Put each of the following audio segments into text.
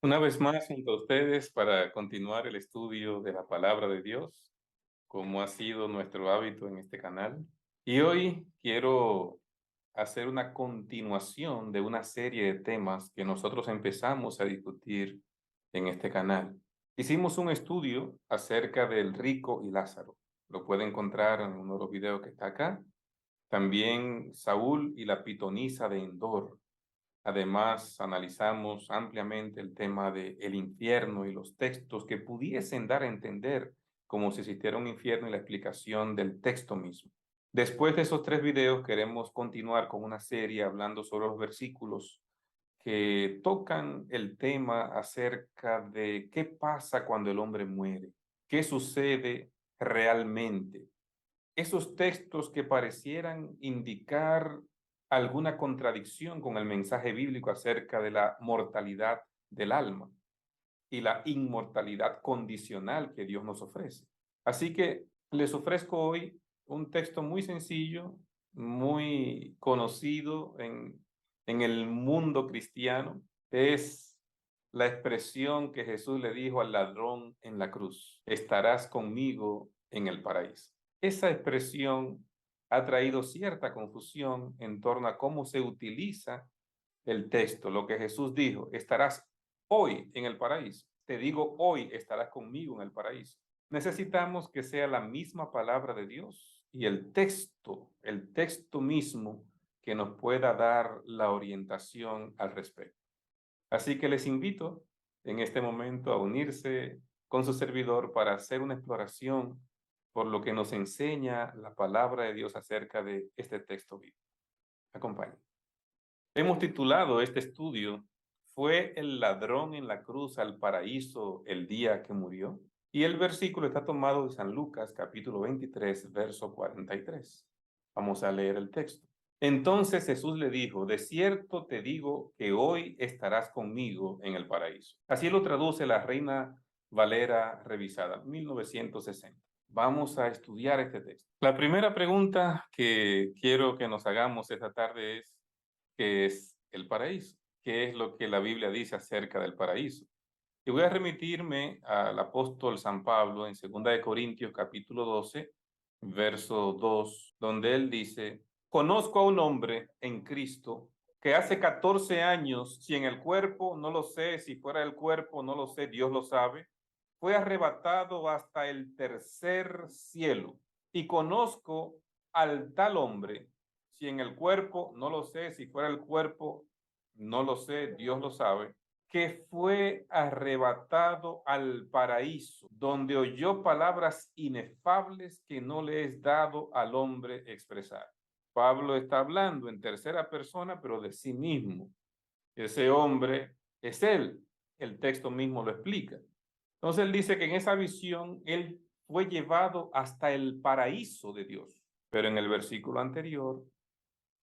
Una vez más junto a ustedes para continuar el estudio de la palabra de Dios, como ha sido nuestro hábito en este canal. Y hoy quiero hacer una continuación de una serie de temas que nosotros empezamos a discutir en este canal. Hicimos un estudio acerca del rico y Lázaro. Lo puede encontrar en uno de los videos que está acá. También Saúl y la pitonisa de Endor. Además, analizamos ampliamente el tema del infierno y los textos que pudiesen dar a entender como si existiera un infierno y la explicación del texto mismo. Después de esos tres videos, queremos continuar con una serie hablando sobre los versículos que tocan el tema acerca de qué pasa cuando el hombre muere, qué sucede realmente, esos textos que parecieran indicar alguna contradicción con el mensaje bíblico acerca de la mortalidad del alma y la inmortalidad condicional que Dios nos ofrece. Así que les ofrezco hoy un texto muy sencillo, muy conocido en el mundo cristiano. Es la expresión que Jesús le dijo al ladrón en la cruz: estarás conmigo en el paraíso. Esa expresión ha traído cierta confusión en torno a cómo se utiliza el texto, lo que Jesús dijo: estarás hoy en el paraíso. Te digo, hoy estarás conmigo en el paraíso. Necesitamos que sea la misma palabra de Dios y el texto mismo que nos pueda dar la orientación al respecto. Así que les invito en este momento a unirse con su servidor para hacer una exploración por lo que nos enseña la palabra de Dios acerca de este texto bíblico. Acompáñenme. Hemos titulado este estudio: ¿Fue el ladrón en la cruz al paraíso el día que murió? Y el versículo está tomado de San Lucas, capítulo 23, verso 43. Vamos a leer el texto. Entonces Jesús le dijo: de cierto te digo que hoy estarás conmigo en el paraíso. Así lo traduce la Reina Valera revisada, 1960. Vamos a estudiar este texto. La primera pregunta que quiero que nos hagamos esta tarde es: ¿qué es el paraíso? ¿Qué es lo que la Biblia dice acerca del paraíso? Y voy a remitirme al apóstol San Pablo en 2 Corintios capítulo 12, verso 2, donde él dice: conozco a un hombre en Cristo que hace 14 años, si en el cuerpo no lo sé, si fuera del cuerpo no lo sé, Dios lo sabe, fue arrebatado hasta el tercer cielo. Y conozco al tal hombre, si en el cuerpo no lo sé, si fuera el cuerpo no lo sé, Dios lo sabe, que fue arrebatado al paraíso, donde oyó palabras inefables que no le es dado al hombre expresar. Pablo está hablando en tercera persona, pero de sí mismo. Ese hombre es él. El texto mismo lo explica. Entonces él dice que en esa visión él fue llevado hasta el paraíso de Dios. Pero en el versículo anterior,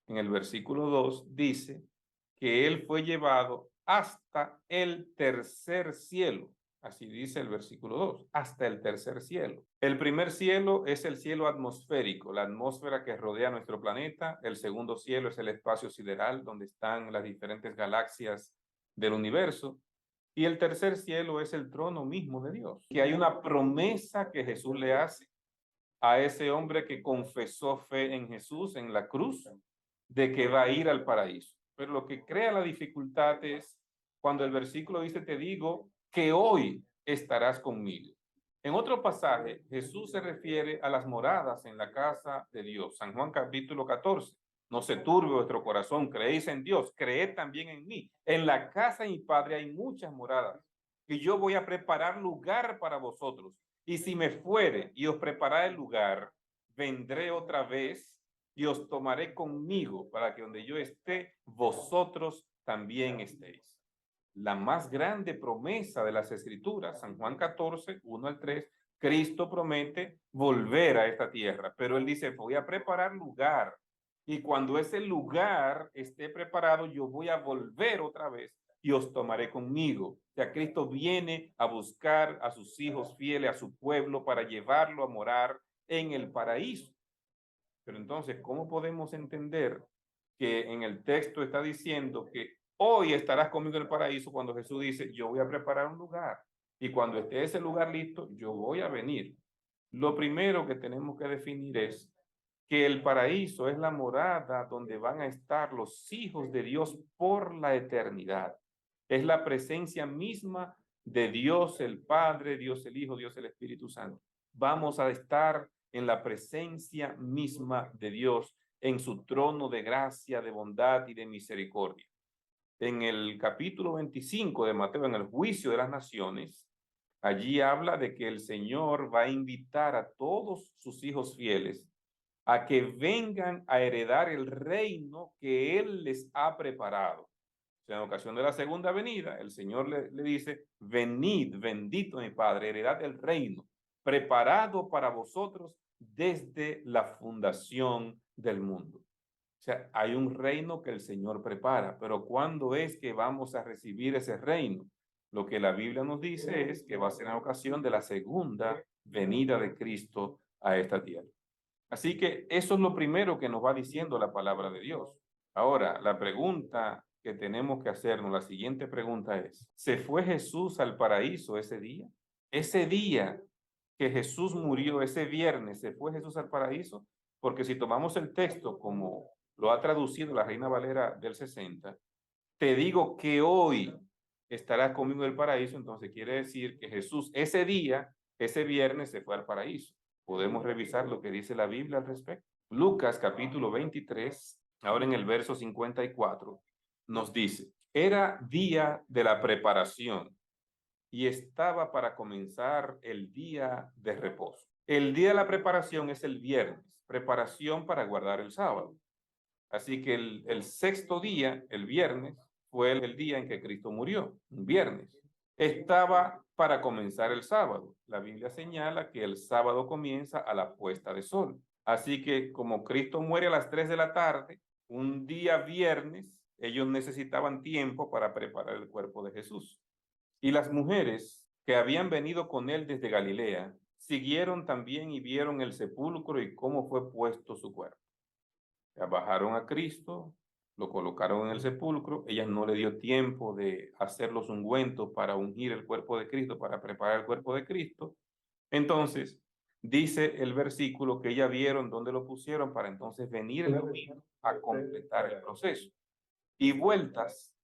en el versículo 2, dice que él fue llevado hasta el tercer cielo. Así dice el versículo 2, hasta el tercer cielo. El primer cielo es el cielo atmosférico, la atmósfera que rodea nuestro planeta. El segundo cielo es el espacio sideral, donde están las diferentes galaxias del universo. Y el tercer cielo es el trono mismo de Dios, que hay una promesa que Jesús le hace a ese hombre que confesó fe en Jesús en la cruz, de que va a ir al paraíso. Pero lo que crea la dificultad es cuando el versículo dice: te digo que hoy estarás conmigo. En otro pasaje, Jesús se refiere a las moradas en la casa de Dios. San Juan capítulo 14. No se turbe vuestro corazón, creéis en Dios, creed también en mí. En la casa de mi Padre hay muchas moradas, y yo voy a preparar lugar para vosotros. Y si me fuere y os preparare el lugar, vendré otra vez y os tomaré conmigo, para que donde yo esté, vosotros también estéis. La más grande promesa de las Escrituras, San Juan 14, 1 al 3, Cristo promete volver a esta tierra, pero él dice: voy a preparar lugar, y cuando ese lugar esté preparado, yo voy a volver otra vez y os tomaré conmigo. O sea, Cristo viene a buscar a sus hijos fieles, a su pueblo, para llevarlo a morar en el paraíso. Pero entonces, ¿cómo podemos entender que en el texto está diciendo que Hoy estarás conmigo en el paraíso, cuando Jesús dice, yo voy a preparar un lugar. Y cuando esté ese lugar listo, yo voy a venir. Lo primero que tenemos que definir es que el paraíso es la morada donde van a estar los hijos de Dios por la eternidad. Es la presencia misma de Dios el Padre, Dios el Hijo, Dios el Espíritu Santo. Vamos a estar en la presencia misma de Dios, en su trono de gracia, de bondad y de misericordia. En el capítulo 25 de Mateo, en el juicio de las naciones, allí habla de que el Señor va a invitar a todos sus hijos fieles a que vengan a heredar el reino que Él les ha preparado. O sea, en ocasión de la segunda venida, el Señor le dice, venid, bendito mi Padre, heredad el reino, preparado para vosotros desde la fundación del mundo. O sea, hay un reino que el Señor prepara, pero ¿cuándo es que vamos a recibir ese reino? Lo que la Biblia nos dice es que va a ser en ocasión de la segunda venida de Cristo a esta tierra. Así que eso es lo primero que nos va diciendo la palabra de Dios. Ahora, la pregunta que tenemos que hacernos, la siguiente pregunta es, ¿se fue Jesús al paraíso ese día? Ese día que Jesús murió, ese viernes, ¿se fue Jesús al paraíso? Porque si tomamos el texto como lo ha traducido la Reina Valera del 60, te digo que hoy estarás conmigo en el paraíso, entonces quiere decir que Jesús ese día, ese viernes, se fue al paraíso. Podemos revisar lo que dice la Biblia al respecto. Lucas capítulo 23, ahora en el verso 54, nos dice, era día de la preparación y estaba para comenzar el día de reposo. El día de la preparación es el viernes, preparación para guardar el sábado. Así que el sexto día, el viernes, fue el día en que Cristo murió, un viernes. Estaba para comenzar el sábado. La Biblia señala que el sábado comienza a la puesta de sol. Así que como Cristo muere a las 3 de la tarde, un día viernes, ellos necesitaban tiempo para preparar el cuerpo de Jesús. Y las mujeres que habían venido con él desde Galilea, siguieron también y vieron el sepulcro y cómo fue puesto su cuerpo. Bajaron a Cristo, lo colocaron en el sepulcro, ella no le dio tiempo de hacer los ungüentos para ungir el cuerpo de Cristo, para preparar el cuerpo de Cristo. Entonces, dice el versículo que ellas vieron dónde lo pusieron para entonces venir el domingo a completar el proceso. Y vueltas,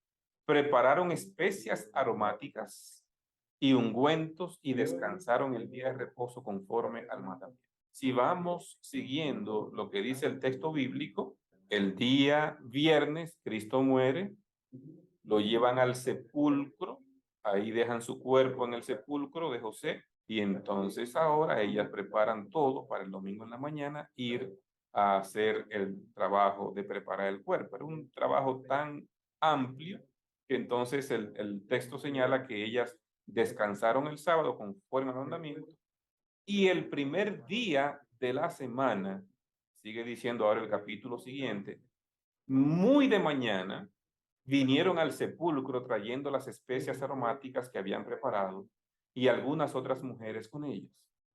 prepararon especias aromáticas y ungüentos y descansaron el día de reposo conforme al mandamiento. Si vamos siguiendo lo que dice el texto bíblico, el día viernes Cristo muere, lo llevan al sepulcro, ahí dejan su cuerpo en el sepulcro de José y entonces ahora ellas preparan todo para el domingo en la mañana ir a hacer el trabajo de preparar el cuerpo. Era un trabajo tan amplio que entonces el texto señala que ellas descansaron el sábado conforme al mandamiento y el primer día de la semana, sigue diciendo ahora el capítulo siguiente, muy de mañana vinieron al sepulcro trayendo las especias aromáticas que habían preparado y algunas otras mujeres con ellas.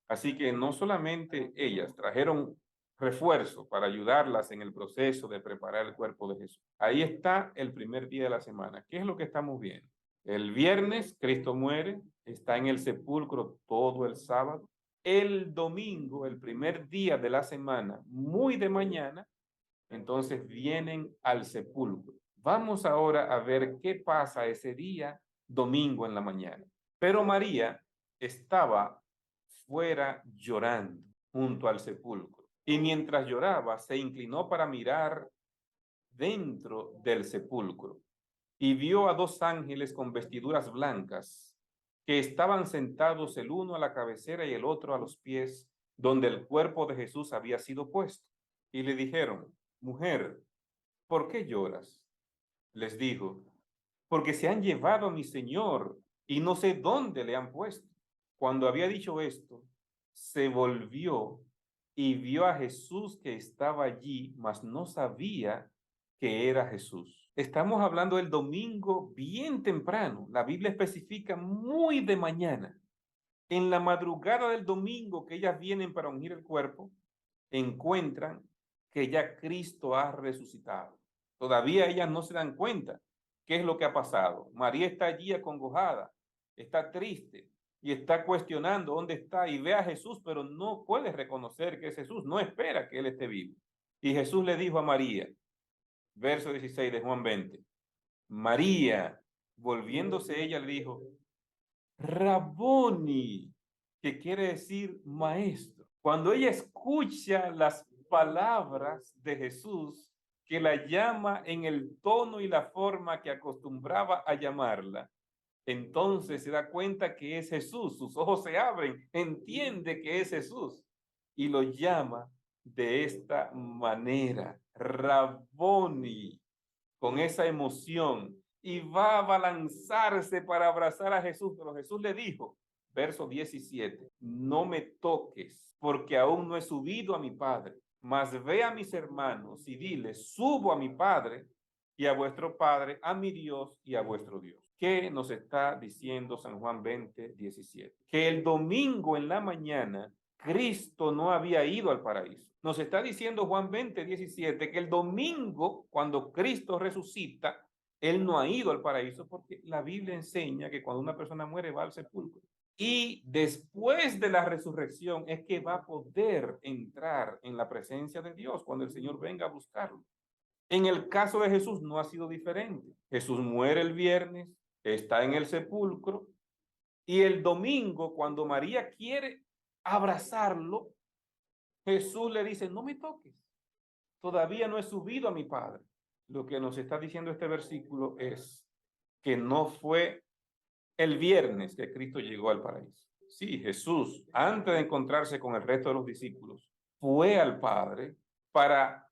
Así que no solamente ellas trajeron refuerzo para ayudarlas en el proceso de preparar el cuerpo de Jesús. Ahí está el primer día de la semana. ¿Qué es lo que estamos viendo? El viernes Cristo muere, está en el sepulcro todo el sábado. El domingo, el primer día de la semana, muy de mañana, entonces vienen al sepulcro. Vamos ahora a ver qué pasa ese día domingo en la mañana. Pero María estaba fuera llorando junto al sepulcro. Y mientras lloraba, se inclinó para mirar dentro del sepulcro y vio a dos ángeles con vestiduras blancas que estaban sentados el uno a la cabecera y el otro a los pies, donde el cuerpo de Jesús había sido puesto. Y le dijeron, mujer, ¿por qué lloras? Les dijo, porque se han llevado a mi Señor y no sé dónde le han puesto. Cuando había dicho esto, se volvió y vio a Jesús que estaba allí, mas no sabía que era Jesús. Estamos hablando del domingo bien temprano. La Biblia especifica muy de mañana. En la madrugada del domingo que ellas vienen para ungir el cuerpo, encuentran que ya Cristo ha resucitado. Todavía ellas no se dan cuenta, ¿Qué es lo que ha pasado? María está allí acongojada, está triste y está cuestionando dónde está y ve a Jesús, pero no puede reconocer que es Jesús, no espera que él esté vivo. Y Jesús le dijo a María, verso 16 de Juan 20, María, volviéndose ella, le dijo, Raboni, que quiere decir maestro. Cuando ella escucha las palabras de Jesús, que la llama en el tono y la forma que acostumbraba a llamarla, entonces se da cuenta que es Jesús, sus ojos se abren, entiende que es Jesús y lo llama de esta manera, Raboni, con esa emoción, y va a abalanzarse para abrazar a Jesús, pero Jesús le dijo, verso 17, no me toques, porque aún no he subido a mi Padre, mas ve a mis hermanos y dile, subo a mi Padre y a vuestro Padre, a mi Dios y a vuestro Dios. ¿Qué nos está diciendo San Juan 20, 17? Que el domingo en la mañana Cristo no había ido al paraíso. Nos está diciendo Juan 20, 17 que el domingo, cuando Cristo resucita, Él no ha ido al paraíso porque la Biblia enseña que cuando una persona muere va al sepulcro. Y después de la resurrección es que va a poder entrar en la presencia de Dios cuando el Señor venga a buscarlo. En el caso de Jesús no ha sido diferente. Jesús muere el viernes, está en el sepulcro y el domingo, cuando María quiere abrazarlo, Jesús le dice, no me toques, todavía no he subido a mi Padre. Lo que nos está diciendo este versículo es que no fue el viernes que Cristo llegó al paraíso. Sí, Jesús, antes de encontrarse con el resto de los discípulos, fue al Padre para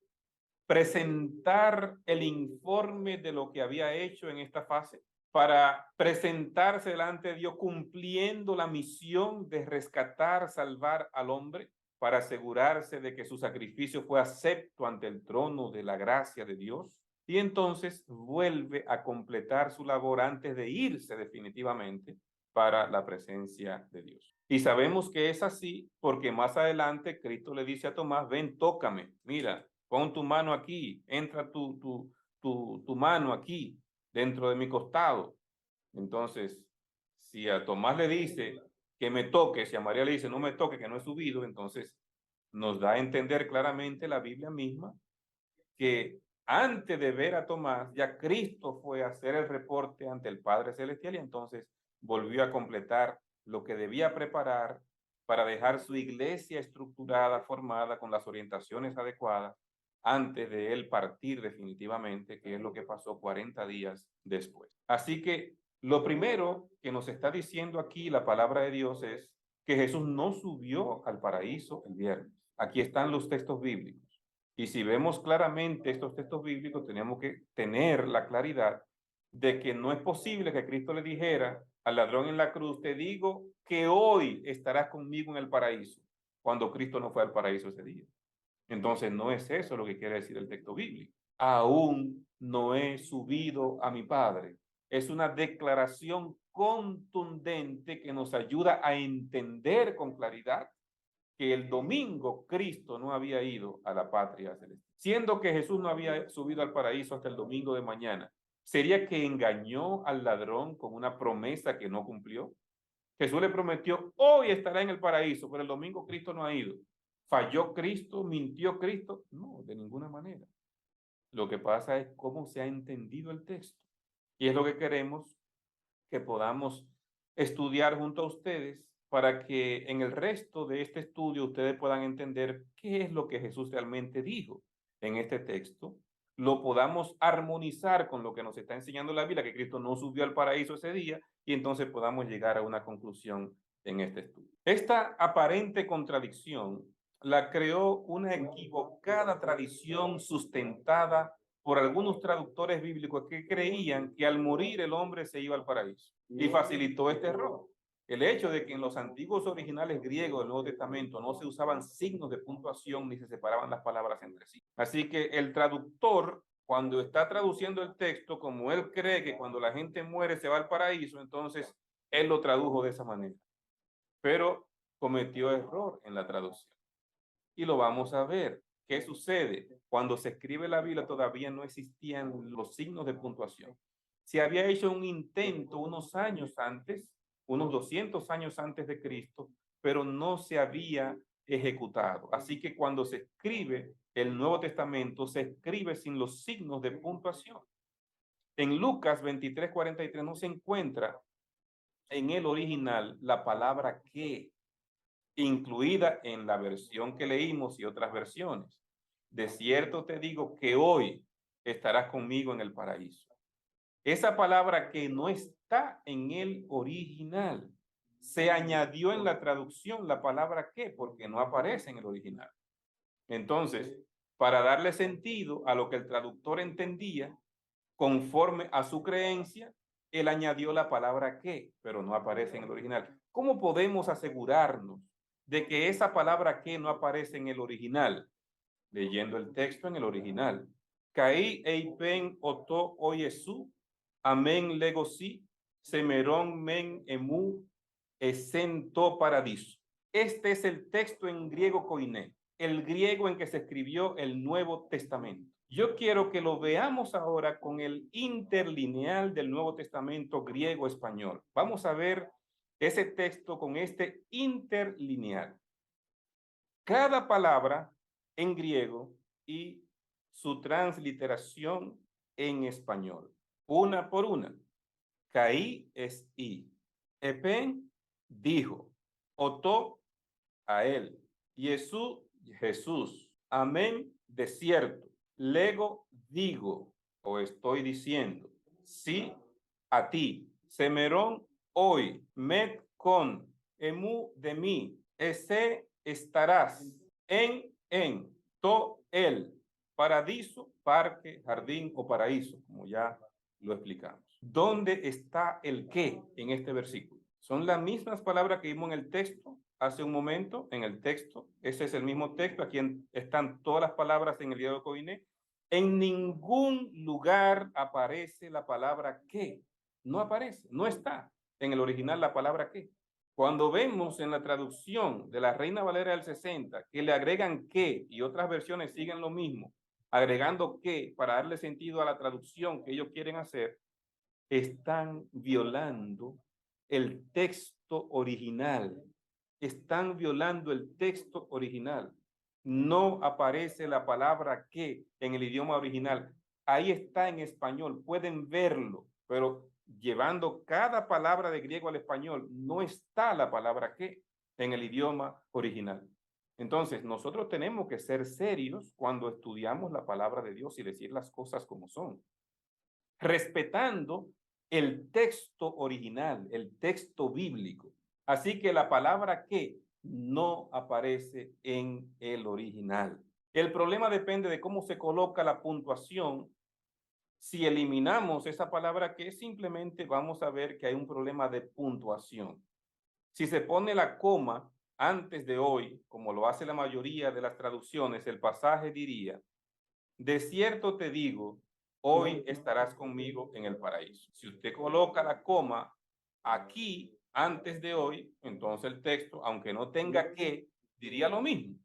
presentar el informe de lo que había hecho en esta fase, para presentarse delante de Dios cumpliendo la misión de rescatar, salvar al hombre, para asegurarse de que su sacrificio fue acepto ante el trono de la gracia de Dios. Y entonces vuelve a completar su labor antes de irse definitivamente para la presencia de Dios. Y sabemos que es así porque más adelante Cristo le dice a Tomás, ven, tócame, mira, pon tu mano aquí, entra tu mano aquí, dentro de mi costado. Entonces, si a Tomás le dice que me toque, si a María le dice no me toque, que no he subido, entonces nos da a entender claramente la Biblia misma que antes de ver a Tomás, ya Cristo fue a hacer el reporte ante el Padre Celestial y entonces volvió a completar lo que debía preparar para dejar su iglesia estructurada, formada, con las orientaciones adecuadas, antes de él partir definitivamente, que es lo que pasó 40 días después. Así que lo primero que nos está diciendo aquí la palabra de Dios es que Jesús no subió al paraíso el viernes. Aquí están los textos bíblicos. Y si vemos claramente estos textos bíblicos, tenemos que tener la claridad de que no es posible que Cristo le dijera al ladrón en la cruz, te digo que hoy estarás conmigo en el paraíso, cuando Cristo no fue al paraíso ese día. Entonces no es eso lo que quiere decir el texto bíblico. Aún no he subido a mi Padre. Es una declaración contundente que nos ayuda a entender con claridad que el domingo Cristo no había ido a la patria celestial. Siendo que Jesús no había subido al paraíso hasta el domingo de mañana, ¿sería que engañó al ladrón con una promesa que no cumplió? Jesús le prometió, hoy estará en el paraíso, pero el domingo Cristo no ha ido. ¿Falló Cristo? ¿Mintió Cristo? No, de ninguna manera. Lo que pasa es cómo se ha entendido el texto. Y es lo que queremos que podamos estudiar junto a ustedes para que en el resto de este estudio ustedes puedan entender qué es lo que Jesús realmente dijo en este texto, lo podamos armonizar con lo que nos está enseñando la Biblia, que Cristo no subió al paraíso ese día, y entonces podamos llegar a una conclusión en este estudio. Esta aparente contradicción la creó una equivocada tradición sustentada por algunos traductores bíblicos que creían que al morir el hombre se iba al paraíso y facilitó este error. El hecho de que en los antiguos originales griegos del Nuevo Testamento no se usaban signos de puntuación ni se separaban las palabras entre sí. Así que el traductor, cuando está traduciendo el texto, como él cree que cuando la gente muere se va al paraíso, entonces él lo tradujo de esa manera. Pero cometió error en la traducción. Y lo vamos a ver. ¿Qué sucede? Cuando se escribe la Biblia todavía no existían los signos de puntuación. se había hecho un intento unos años antes, unos 200 años antes de Cristo, pero no se había ejecutado. Así que cuando se escribe el Nuevo Testamento, se escribe sin los signos de puntuación. En Lucas 23:43 no se encuentra en el original la palabra que, incluida en la versión que leímos y otras versiones. De cierto te digo que hoy estarás conmigo en el paraíso. Esa palabra que no está en el original, se añadió en la traducción la palabra que, porque no aparece en el original. Entonces, para darle sentido a lo que el traductor entendía, conforme a su creencia, él añadió la palabra que, pero no aparece en el original. ¿Cómo podemos asegurarnos de que esa palabra que no aparece en el original? Leyendo el texto en el original. Caí eipen oto oyesu, amén legosi, semerón men emu, esento paradiso. Este es el texto en griego koiné, el griego en que se escribió el Nuevo Testamento. Yo quiero que lo veamos ahora con el interlineal del Nuevo Testamento griego-español. Vamos a ver ese texto con este interlineal. Cada palabra en griego y su transliteración en español, una por una. Caí es i. Epen, dijo. Otó, a él. Jesús, Jesús. Amén, desierto. Lego, digo, o estoy diciendo. Sí, a ti. Semerón, hoy. Met, con. Emu, de mí. Ese, estarás. En. To, él. Paradiso, parque, jardín o paraíso, como ya lo explicamos. ¿Dónde está el qué en este versículo? Son las mismas palabras que vimos en el texto hace un momento, en el texto. Ese es el mismo texto. Aquí están todas las palabras en el griego koiné. En ningún lugar aparece la palabra qué. No aparece, no está en el original la palabra qué. Cuando vemos en la traducción de la Reina Valera del 60 que le agregan qué y otras versiones siguen lo mismo, agregando qué para darle sentido a la traducción que ellos quieren hacer, están violando el texto original. Están violando el texto original. No aparece la palabra que en el idioma original. Ahí está en español, pueden verlo, pero llevando cada palabra de griego al español, no está la palabra que en el idioma original. Entonces, nosotros tenemos que ser serios cuando estudiamos la palabra de Dios y decir las cosas como son, respetando el texto original, el texto bíblico. Así que la palabra que no aparece en el original. El problema depende de cómo se coloca la puntuación. Si eliminamos esa palabra que, simplemente vamos a ver que hay un problema de puntuación. Si se pone la coma antes de hoy, como lo hace la mayoría de las traducciones, el pasaje diría: de cierto te digo, hoy estarás conmigo en el paraíso. Si usted coloca la coma aquí antes de hoy, entonces el texto, aunque no tenga que, diría lo mismo.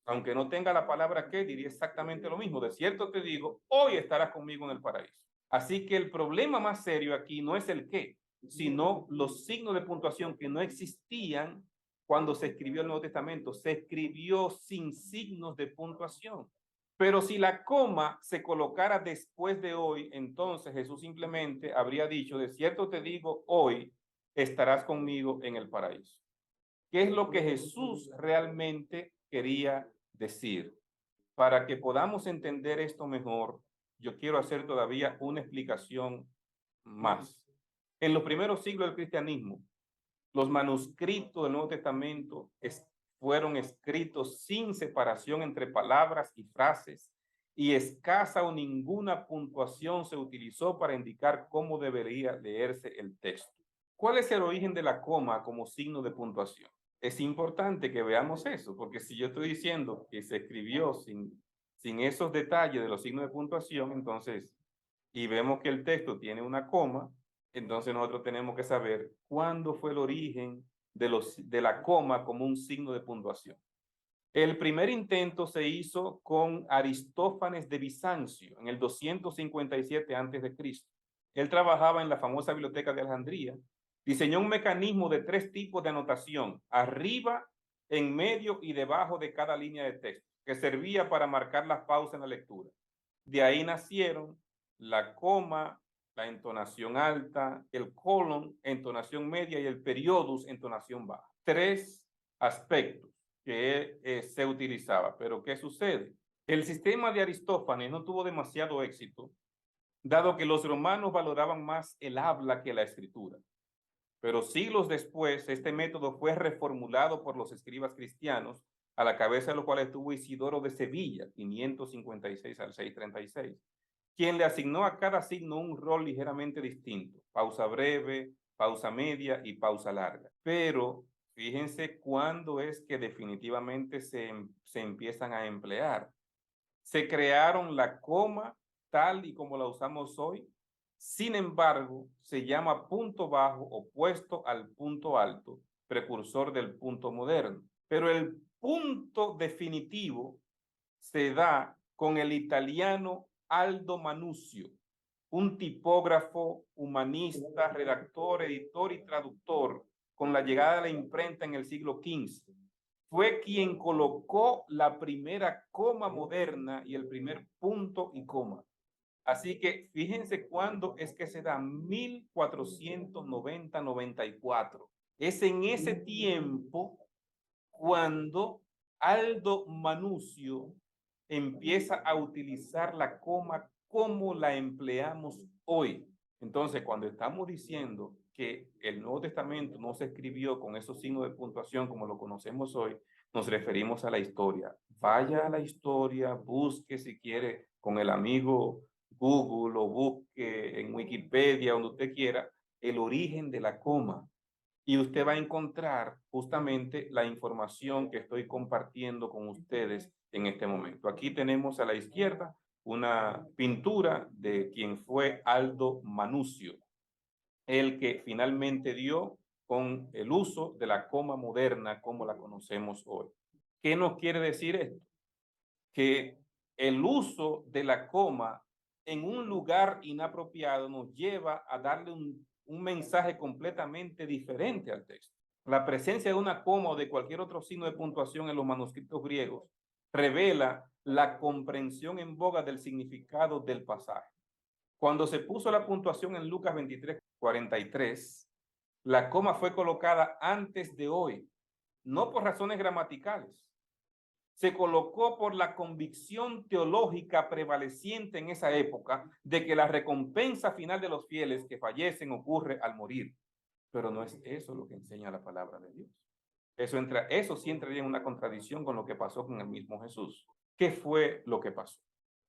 Aunque no tenga la palabra que, diría exactamente lo mismo. De cierto te digo, hoy estarás conmigo en el paraíso. Así que el problema más serio aquí no es el qué, sino los signos de puntuación que no existían cuando se escribió el Nuevo Testamento. Se escribió sin signos de puntuación. Pero si la coma se colocara después de hoy, entonces Jesús simplemente habría dicho: de cierto te digo, hoy estarás conmigo en el paraíso. ¿Qué es lo que Jesús realmente quería decir? Para que podamos entender esto mejor, yo quiero hacer todavía una explicación más. En los primeros siglos del cristianismo, los manuscritos del Nuevo Testamento fueron escritos sin separación entre palabras y frases, y escasa o ninguna puntuación se utilizó para indicar cómo debería leerse el texto. ¿Cuál es el origen de la coma como signo de puntuación? Es importante que veamos eso, porque si yo estoy diciendo que se escribió sin esos detalles de los signos de puntuación, entonces, y vemos que el texto tiene una coma, entonces nosotros tenemos que saber cuándo fue el origen de la coma como un signo de puntuación. El primer intento se hizo con Aristófanes de Bizancio en el 257 a.C. él trabajaba en la famosa biblioteca de Alejandría, diseñó un mecanismo de 3 tipos de anotación, arriba, en medio y debajo de cada línea de texto, que servía para marcar las pausas en la lectura. De ahí nacieron la coma, la entonación alta, el colon, entonación media, y el periodus, entonación baja. 3 aspectos que se utilizaba. Pero ¿qué sucede? El sistema de Aristófanes no tuvo demasiado éxito, dado que los romanos valoraban más el habla que la escritura. Pero siglos después, este método fue reformulado por los escribas cristianos, a la cabeza de los cuales estuvo Isidoro de Sevilla, 556 al 636, quien le asignó a cada signo un rol ligeramente distinto: pausa breve, pausa media y pausa larga. Pero fíjense cuándo es que definitivamente se empiezan a emplear. Se crearon la coma tal y como la usamos hoy. Sin embargo, se llama punto bajo, opuesto al punto alto, precursor del punto moderno. Pero el punto definitivo se da con el italiano Aldo Manuzio, un tipógrafo, humanista, redactor, editor y traductor, con la llegada de la imprenta en el siglo XV. Fue quien colocó la primera coma moderna y el primer punto y coma. Así que fíjense cuándo es que se da: 1490-94. Es en ese tiempo cuando Aldo Manuzio empieza a utilizar la coma como la empleamos hoy. Entonces, cuando estamos diciendo que el Nuevo Testamento no se escribió con esos signos de puntuación como lo conocemos hoy, nos referimos a la historia. Vaya a la historia, busque si quiere con el amigo Google o busque en Wikipedia, donde usted quiera, el origen de la coma. Y usted va a encontrar justamente la información que estoy compartiendo con ustedes en este momento. Aquí tenemos a la izquierda una pintura de quien fue Aldo Manuzio, el que finalmente dio con el uso de la coma moderna como la conocemos hoy. ¿Qué nos quiere decir esto? Que el uso de la coma en un lugar inapropiado nos lleva a darle un mensaje completamente diferente al texto. La presencia de una coma o de cualquier otro signo de puntuación en los manuscritos griegos revela la comprensión en boga del significado del pasaje. Cuando se puso la puntuación en Lucas 23:43, la coma fue colocada antes de hoy, no por razones gramaticales. Se colocó por la convicción teológica prevaleciente en esa época de que la recompensa final de los fieles que fallecen ocurre al morir. Pero no es eso lo que enseña la palabra de Dios. Eso sí entraría en una contradicción con lo que pasó con el mismo Jesús. ¿Qué fue lo que pasó?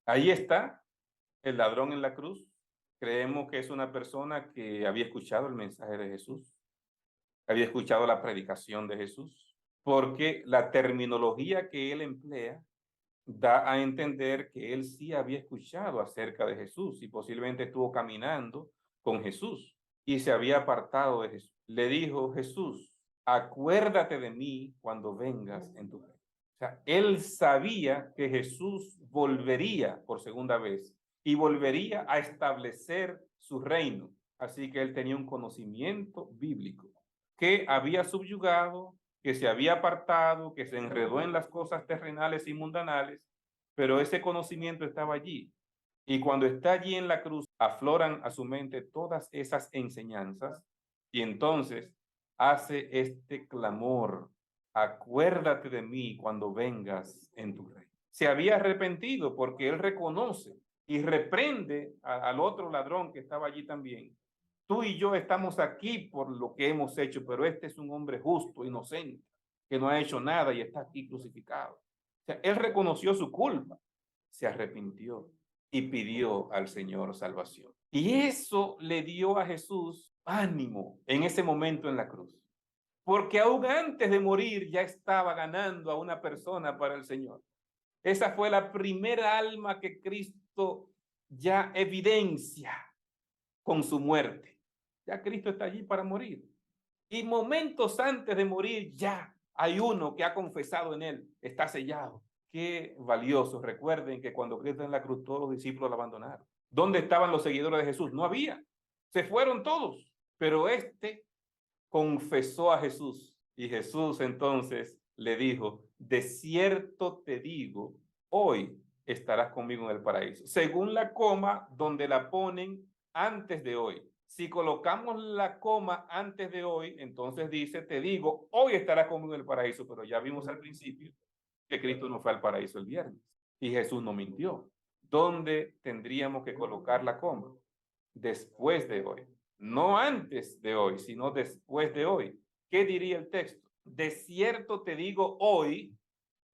Ahí está el ladrón en la cruz. Creemos que es una persona que había escuchado el mensaje de Jesús, había escuchado la predicación de Jesús, porque la terminología que él emplea da a entender que él sí había escuchado acerca de Jesús y posiblemente estuvo caminando con Jesús y se había apartado de Jesús. Le dijo Jesús: acuérdate de mí cuando vengas en tu reino. O sea, él sabía que Jesús volvería por segunda vez y volvería a establecer su reino. Así que él tenía un conocimiento bíblico que había subyugado, que se había apartado, que se enredó en las cosas terrenales y mundanales, pero ese conocimiento estaba allí. Y cuando está allí en la cruz, afloran a su mente todas esas enseñanzas y entonces hace este clamor: acuérdate de mí cuando vengas en tu reino. Se había arrepentido porque él reconoce y reprende al otro ladrón que estaba allí también. Tú y yo estamos aquí por lo que hemos hecho, pero este es un hombre justo, inocente, que no ha hecho nada y está aquí crucificado. O sea, él reconoció su culpa, se arrepintió y pidió al Señor salvación. Y eso le dio a Jesús ánimo en ese momento en la cruz, porque aún antes de morir ya estaba ganando a una persona para el Señor. Esa fue la primera alma que Cristo ya evidencia con su muerte. Ya Cristo está allí para morir. Y momentos antes de morir ya hay uno que ha confesado en él, está sellado. Qué valioso. Recuerden que cuando Cristo en la cruz todos los discípulos lo abandonaron. ¿Dónde estaban los seguidores de Jesús? No había. Se fueron todos, pero este confesó a Jesús y Jesús entonces le dijo, de cierto te digo, hoy estarás conmigo en el paraíso. Según la coma donde la ponen antes de hoy. Si colocamos la coma antes de hoy, entonces dice, te digo, hoy estarás conmigo en el paraíso, pero ya vimos al principio que Cristo no fue al paraíso el viernes y Jesús no mintió. ¿Dónde tendríamos que colocar la coma? Después de hoy. No antes de hoy, sino después de hoy. ¿Qué diría el texto? De cierto te digo, hoy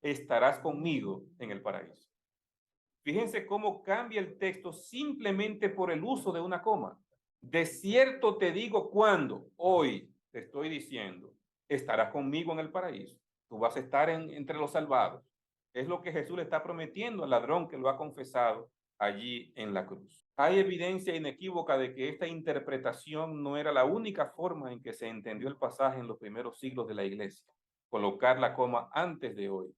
estarás conmigo en el paraíso. Fíjense cómo cambia el texto simplemente por el uso de una coma. De cierto te digo, ¿cuándo? Hoy te estoy diciendo, estarás conmigo en el paraíso. Tú vas a estar entre los salvados. Es lo que Jesús le está prometiendo al ladrón que lo ha confesado allí en la cruz. Hay evidencia inequívoca de que esta interpretación no era la única forma en que se entendió el pasaje en los primeros siglos de la iglesia. Colocar la coma antes de hoy.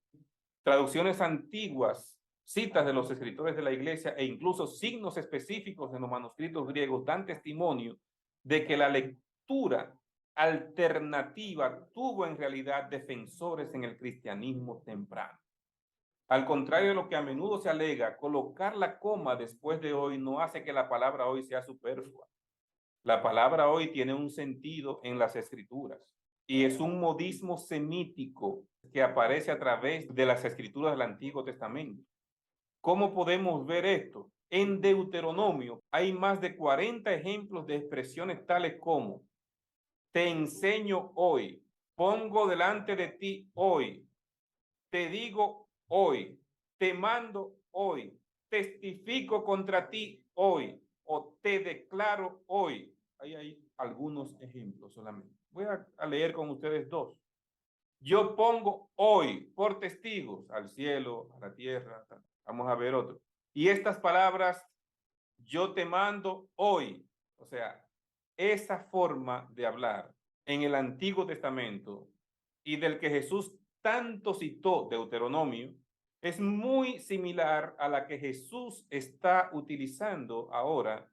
Traducciones antiguas, citas de los escritores de la iglesia e incluso signos específicos en los manuscritos griegos dan testimonio de que la lectura alternativa tuvo en realidad defensores en el cristianismo temprano. Al contrario de lo que a menudo se alega, colocar la coma después de hoy no hace que la palabra hoy sea superflua. La palabra hoy tiene un sentido en las escrituras y es un modismo semítico que aparece a través de las escrituras del Antiguo Testamento. ¿Cómo podemos ver esto? En Deuteronomio hay más de 40 ejemplos de expresiones tales como te enseño hoy, pongo delante de ti hoy, te digo hoy, te mando hoy, testifico contra ti hoy o te declaro hoy. Ahí hay algunos ejemplos solamente. Voy a leer con ustedes dos. Yo pongo hoy por testigos al cielo, a la tierra. Vamos a ver otro. Y estas palabras, yo te mando hoy. O sea, esa forma de hablar en el Antiguo Testamento y del que Jesús tanto citó Deuteronomio, es muy similar a la que Jesús está utilizando ahora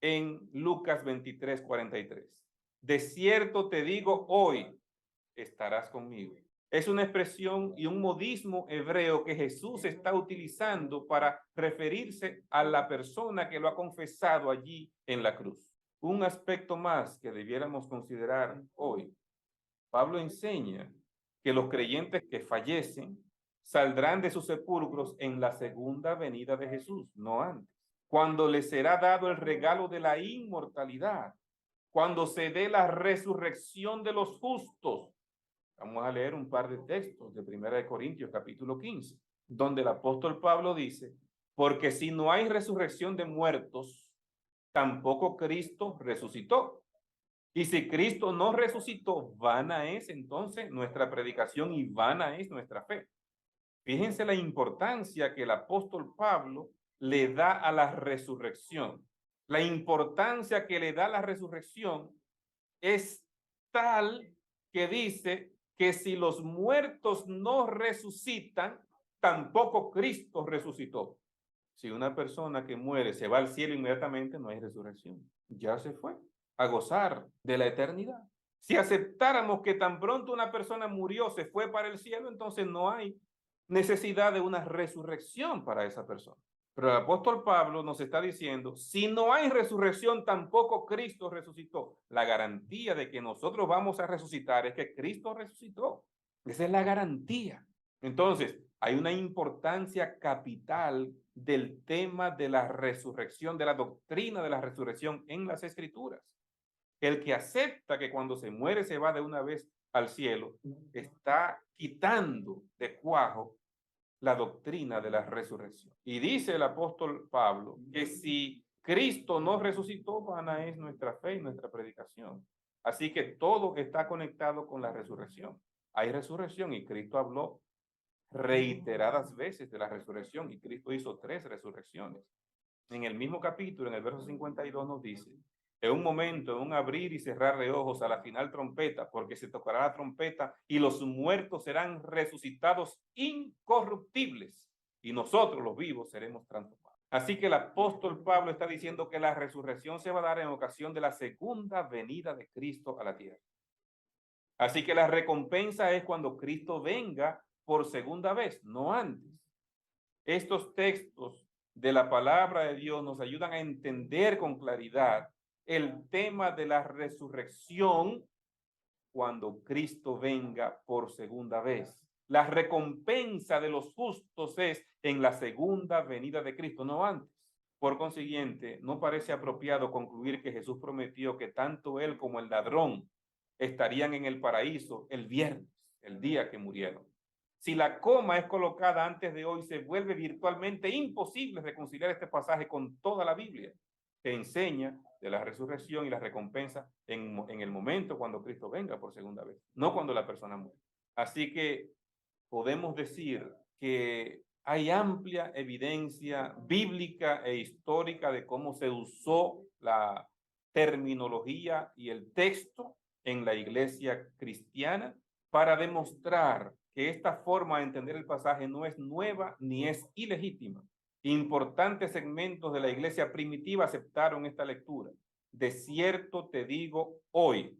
en Lucas 23:43. De cierto te digo hoy, estarás conmigo. Es una expresión y un modismo hebreo que Jesús está utilizando para referirse a la persona que lo ha confesado allí en la cruz. Un aspecto más que debiéramos considerar hoy. Pablo enseña que los creyentes que fallecen saldrán de sus sepulcros en la segunda venida de Jesús, no antes, cuando les será dado el regalo de la inmortalidad, cuando se dé la resurrección de los justos. Vamos a leer un par de textos de 1 Corintios capítulo 15, donde el apóstol Pablo dice, porque si no hay resurrección de muertos, tampoco Cristo resucitó. Y si Cristo no resucitó, vana es entonces nuestra predicación y vana es nuestra fe. Fíjense la importancia que el apóstol Pablo le da a la resurrección. La importancia que le da la resurrección es tal que dice que si los muertos no resucitan, tampoco Cristo resucitó. Si una persona que muere se va al cielo inmediatamente, no hay resurrección. Ya se fue a gozar de la eternidad. Si aceptáramos que tan pronto una persona murió, se fue para el cielo, entonces no hay necesidad de una resurrección para esa persona. Pero el apóstol Pablo nos está diciendo, si no hay resurrección, tampoco Cristo resucitó. La garantía de que nosotros vamos a resucitar es que Cristo resucitó. Esa es la garantía. Entonces, hay una importancia capital del tema de la resurrección, de la doctrina de la resurrección en las Escrituras. El que acepta que cuando se muere se va de una vez al cielo, está quitando de cuajo la doctrina de la resurrección. Y dice el apóstol Pablo que si Cristo no resucitó, vana es nuestra fe y nuestra predicación. Así que todo está conectado con la resurrección. Hay resurrección y Cristo habló reiteradas veces de la resurrección y Cristo hizo 3 resurrecciones. En el mismo capítulo, en el verso 52 nos dice, en un momento, en un abrir y cerrar de ojos a la final trompeta, porque se tocará la trompeta y los muertos serán resucitados incorruptibles y nosotros los vivos seremos transformados. Así que el apóstol Pablo está diciendo que la resurrección se va a dar en ocasión de la segunda venida de Cristo a la tierra. Así que la recompensa es cuando Cristo venga por segunda vez, no antes. Estos textos de la palabra de Dios nos ayudan a entender con claridad el tema de la resurrección cuando Cristo venga por segunda vez. La recompensa de los justos es en la segunda venida de Cristo, no antes. Por consiguiente, no parece apropiado concluir que Jesús prometió que tanto él como el ladrón estarían en el paraíso el viernes, el día que murieron. Si la coma es colocada antes de hoy, se vuelve virtualmente imposible reconciliar este pasaje con toda la Biblia, que enseña de la resurrección y la recompensa en el momento cuando Cristo venga por segunda vez, no cuando la persona muere. Así que podemos decir que hay amplia evidencia bíblica e histórica de cómo se usó la terminología y el texto en la iglesia cristiana para demostrar que esta forma de entender el pasaje no es nueva ni es ilegítima. Importantes segmentos de la iglesia primitiva aceptaron esta lectura. De cierto te digo, hoy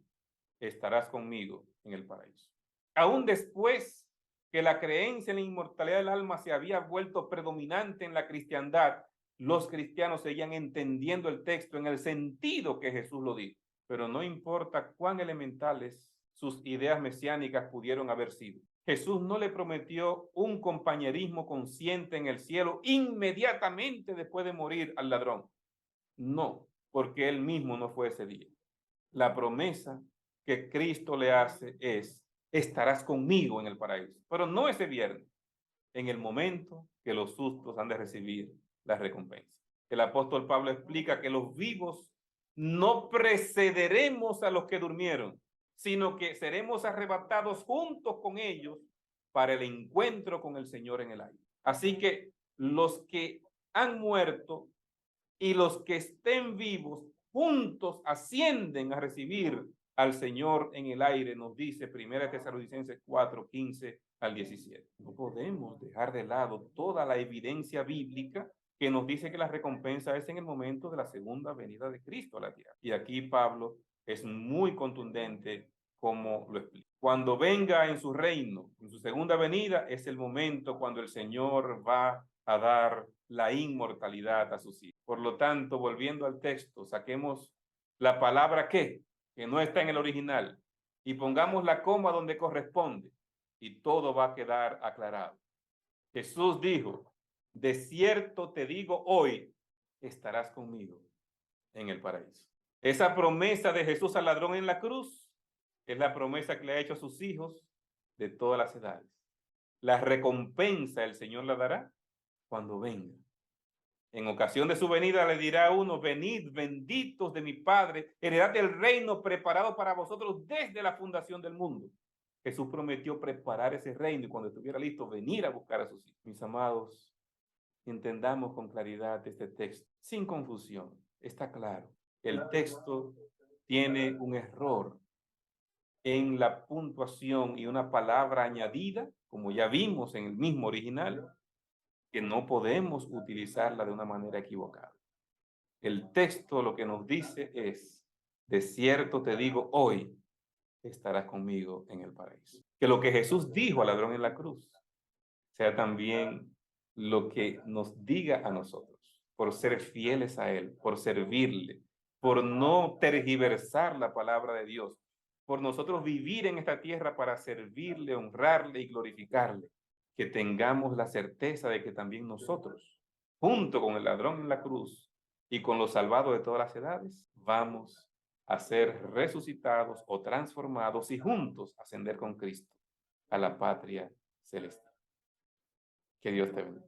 estarás conmigo en el paraíso. Aún después que la creencia en la inmortalidad del alma se había vuelto predominante en la cristiandad, los cristianos seguían entendiendo el texto en el sentido que Jesús lo dijo. Pero no importa cuán elementales sus ideas mesiánicas pudieron haber sido. Jesús no le prometió un compañerismo consciente en el cielo inmediatamente después de morir al ladrón. No, porque él mismo no fue ese día. La promesa que Cristo le hace es, estarás conmigo en el paraíso, pero no ese viernes, en el momento que los justos han de recibir la recompensa. El apóstol Pablo explica que los vivos no precederemos a los que durmieron, sino que seremos arrebatados juntos con ellos para el encuentro con el Señor en el aire. Así que los que han muerto y los que estén vivos juntos ascienden a recibir al Señor en el aire, nos dice 1 Tesalonicenses 4, 15 al 17. No podemos dejar de lado toda la evidencia bíblica que nos dice que la recompensa es en el momento de la segunda venida de Cristo a la tierra. Y aquí Pablo es muy contundente como lo explica. Cuando venga en su reino, en su segunda venida, es el momento cuando el Señor va a dar la inmortalidad a sus hijos. Por lo tanto, volviendo al texto, saquemos la palabra que no está en el original, y pongamos la coma donde corresponde, y todo va a quedar aclarado. Jesús dijo, de cierto te digo hoy, estarás conmigo en el paraíso. Esa promesa de Jesús al ladrón en la cruz es la promesa que le ha hecho a sus hijos de todas las edades. La recompensa el Señor la dará cuando venga. En ocasión de su venida le dirá a uno, venid benditos de mi Padre, heredad del reino preparado para vosotros desde la fundación del mundo. Jesús prometió preparar ese reino y cuando estuviera listo venir a buscar a sus hijos. Mis amados, entendamos con claridad este texto, sin confusión. Está claro, el texto tiene un error en la puntuación y una palabra añadida, como ya vimos en el mismo original, que no podemos utilizarla de una manera equivocada. El texto lo que nos dice es, de cierto te digo, hoy estarás conmigo en el paraíso. Que lo que Jesús dijo al ladrón en la cruz sea también lo que nos diga a nosotros, por ser fieles a Él, por servirle, por no tergiversar la palabra de Dios, por nosotros vivir en esta tierra para servirle, honrarle y glorificarle, que tengamos la certeza de que también nosotros, junto con el ladrón en la cruz y con los salvados de todas las edades, vamos a ser resucitados o transformados y juntos ascender con Cristo a la patria celestial. Que Dios te bendiga.